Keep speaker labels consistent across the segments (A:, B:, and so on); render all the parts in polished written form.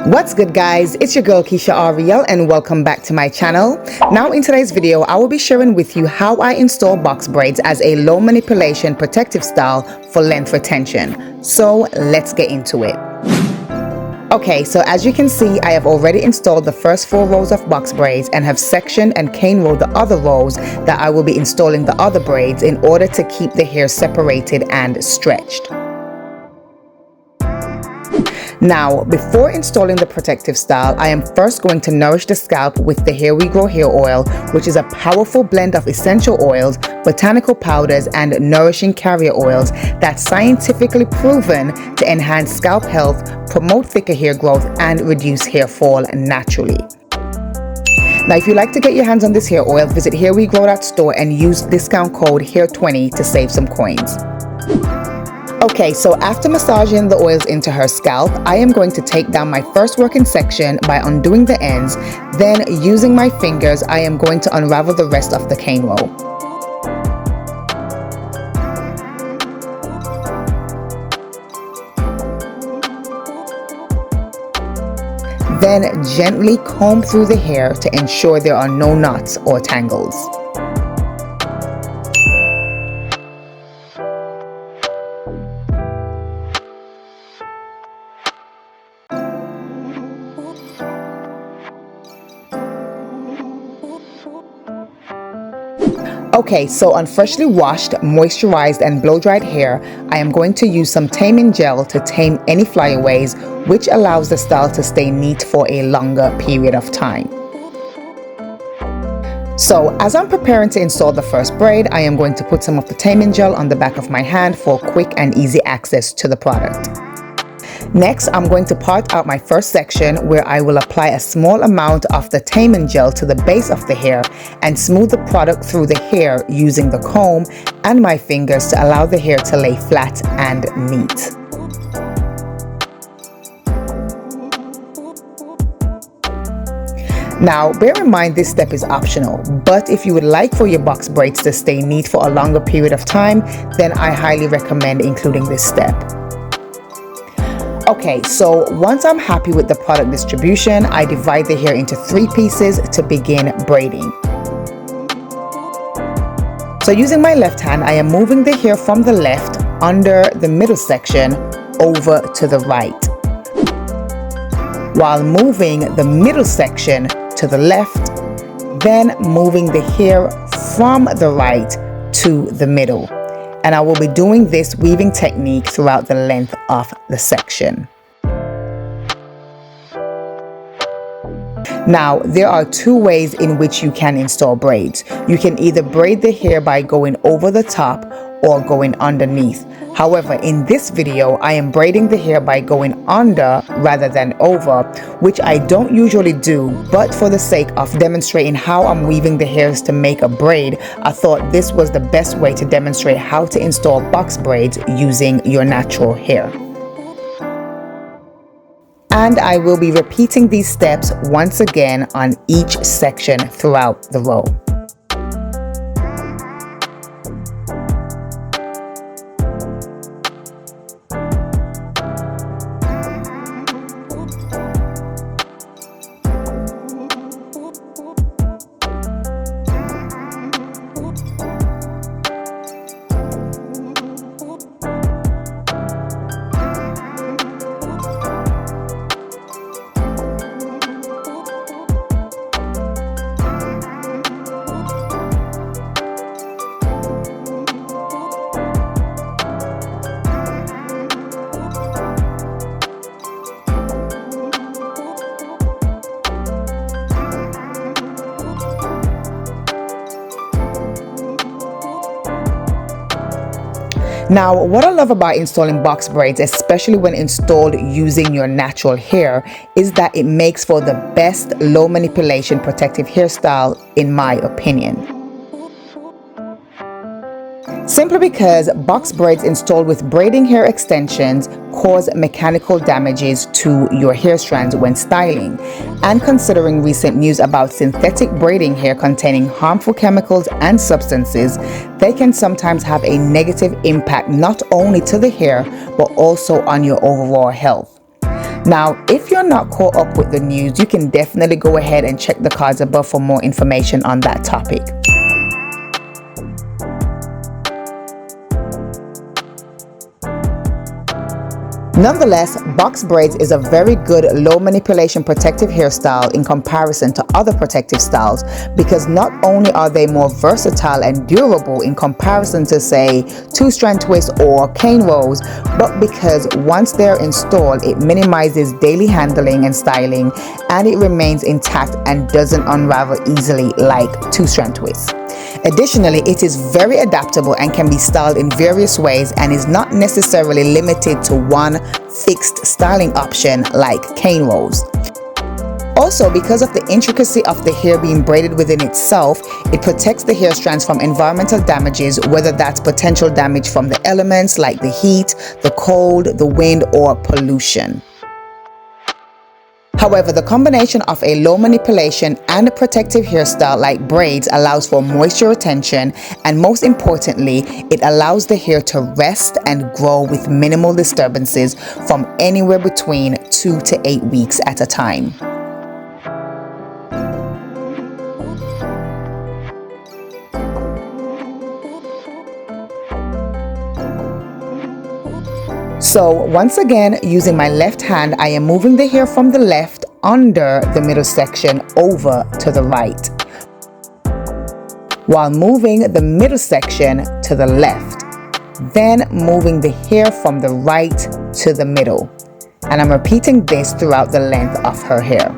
A: What's good, guys? It's your girl Kiesha Arielle and welcome back to my channel. Now in today's video I will be sharing with you how I install box braids as a low manipulation protective style for length retention. So let's get into it. Okay, so as you can see, I have already installed the first 4 rows of box braids and have sectioned and cane rolled the other rows that I will be installing the other braids in order to keep the hair separated and stretched. Now, before installing the protective style, I am first going to nourish the scalp with the We Gro Hair Oil, which is a powerful blend of essential oils, botanical powders, and nourishing carrier oils that's scientifically proven to enhance scalp health, promote thicker hair growth, and reduce hair fall naturally. Now, if you'd like to get your hands on this hair oil, visit HairWeGro.store and use discount code HAIR20 to save some coins. Okay, so after massaging the oils into her scalp, I am going to take down my first working section by undoing the ends. Then, using my fingers, I am going to unravel the rest of the cane roll. Then, gently comb through the hair to ensure there are no knots or tangles. Okay, so on freshly washed, moisturized, and blow-dried hair, I am going to use some Taming Gel to tame any flyaways, which allows the style to stay neat for a longer period of time. So, as I'm preparing to install the first braid, I am going to put some of the Taming Gel on the back of my hand for quick and easy access to the product. Next, I'm going to part out my first section where I will apply a small amount of the Taming Gel to the base of the hair and smooth the product through the hair using the comb and my fingers to allow the hair to lay flat and neat. Now, bear in mind this step is optional, but if you would like for your box braids to stay neat for a longer period of time, then I highly recommend including this step. Okay, so once I'm happy with the product distribution, I divide the hair into 3 pieces to begin braiding. So using my left hand, I am moving the hair from the left under the middle section over to the right, while moving the middle section to the left, then moving the hair from the right to the middle. And I will be doing this weaving technique throughout the length of the section. Now, there are 2 ways in which you can install braids. You can either braid the hair by going over the top or going underneath. However, in this video, I am braiding the hair by going under rather than over, which I don't usually do, but for the sake of demonstrating how I'm weaving the hairs to make a braid, I thought this was the best way to demonstrate how to install box braids using your natural hair. And I will be repeating these steps once again on each section throughout the row. Now, what I love about installing box braids, especially when installed using your natural hair, is that it makes for the best low manipulation protective hairstyle, in my opinion. Simply because box braids installed with braiding hair extensions cause mechanical damages to your hair strands when styling. And considering recent news about synthetic braiding hair containing harmful chemicals and substances, they can sometimes have a negative impact not only to the hair but also on your overall health. Now, if you're not caught up with the news, you can definitely go ahead and check the cards above for more information on that topic. Nonetheless, box braids is a very good low manipulation protective hairstyle in comparison to other protective styles, because not only are they more versatile and durable in comparison to, say, two-strand twists or cane rows, but because once they're installed, it minimizes daily handling and styling, and it remains intact and doesn't unravel easily like two-strand twists. Additionally, it is very adaptable and can be styled in various ways and is not necessarily limited to one fixed styling option like cane rows. Also, because of the intricacy of the hair being braided within itself, it protects the hair strands from environmental damages, whether that's potential damage from the elements like the heat, the cold, the wind, or pollution. However, the combination of a low manipulation and a protective hairstyle like braids allows for moisture retention, and most importantly, it allows the hair to rest and grow with minimal disturbances from anywhere between 2 to 8 weeks at a time. So once again, using my left hand, I am moving the hair from the left under the middle section over to the right, while moving the middle section to the left, then moving the hair from the right to the middle. And I'm repeating this throughout the length of her hair.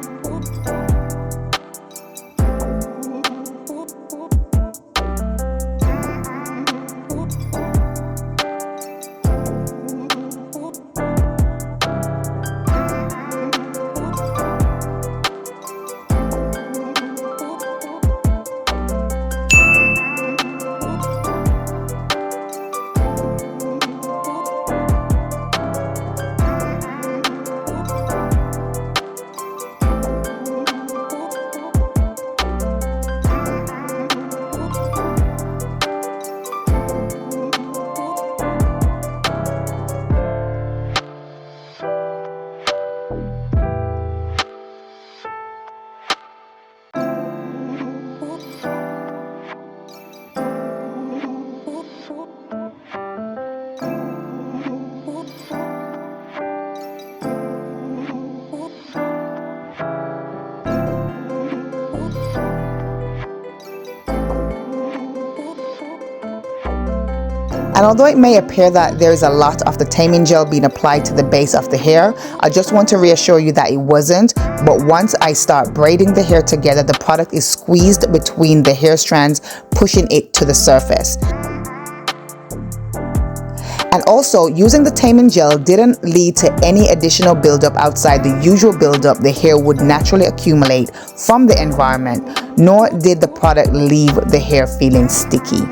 A: And although it may appear that there is a lot of the Taming Gel being applied to the base of the hair, I just want to reassure you that it wasn't. But once I start braiding the hair together, the product is squeezed between the hair strands, pushing it to the surface. And also, using the Taming Gel didn't lead to any additional buildup outside the usual buildup the hair would naturally accumulate from the environment, nor did the product leave the hair feeling sticky.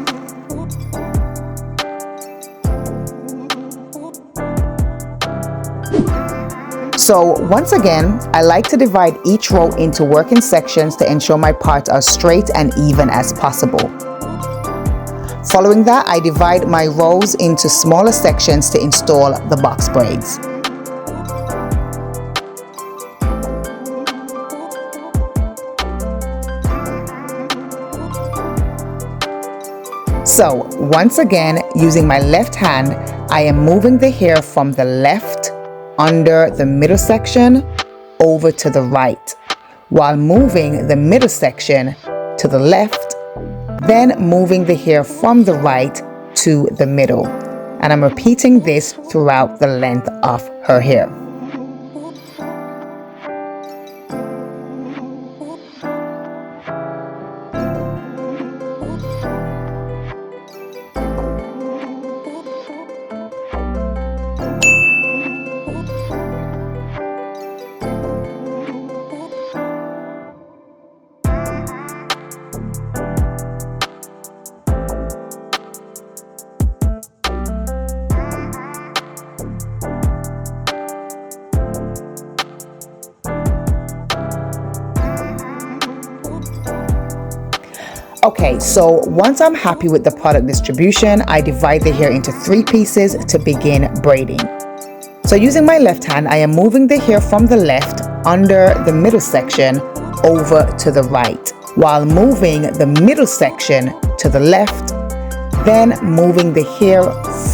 A: So once again, I like to divide each row into working sections to ensure my parts are straight and even as possible. Following that, I divide my rows into smaller sections to install the box braids. So once again, using my left hand, I am moving the hair from the left under the middle section over to the right, while moving the middle section to the left, then moving the hair from the right to the middle. And I'm repeating this throughout the length of her hair. Okay, so once I'm happy with the product distribution, I divide the hair into 3 pieces to begin braiding. So using my left hand, I am moving the hair from the left under the middle section over to the right, while moving the middle section to the left, then moving the hair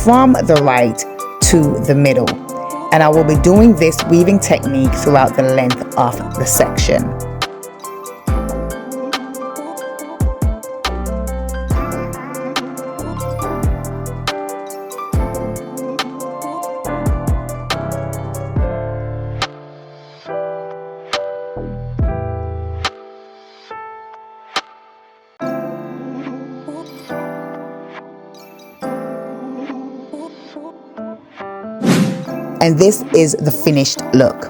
A: from the right to the middle. And I will be doing this weaving technique throughout the length of the section. And this is the finished look.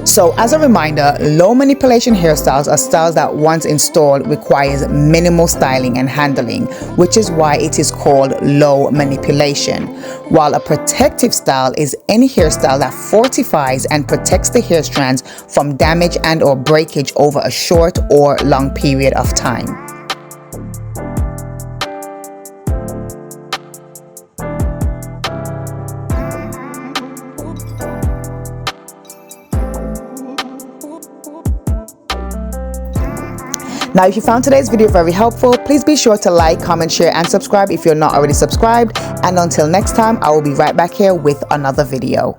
A: So as a reminder, low manipulation hairstyles are styles that once installed requires minimal styling and handling, which is why it is called low manipulation. While a protective style is any hairstyle that fortifies and protects the hair strands from damage and or breakage over a short or long period of time. Now, if you found today's video very helpful, please be sure to like, comment, share, and subscribe if you're not already subscribed. And until next time, I will be right back here with another video.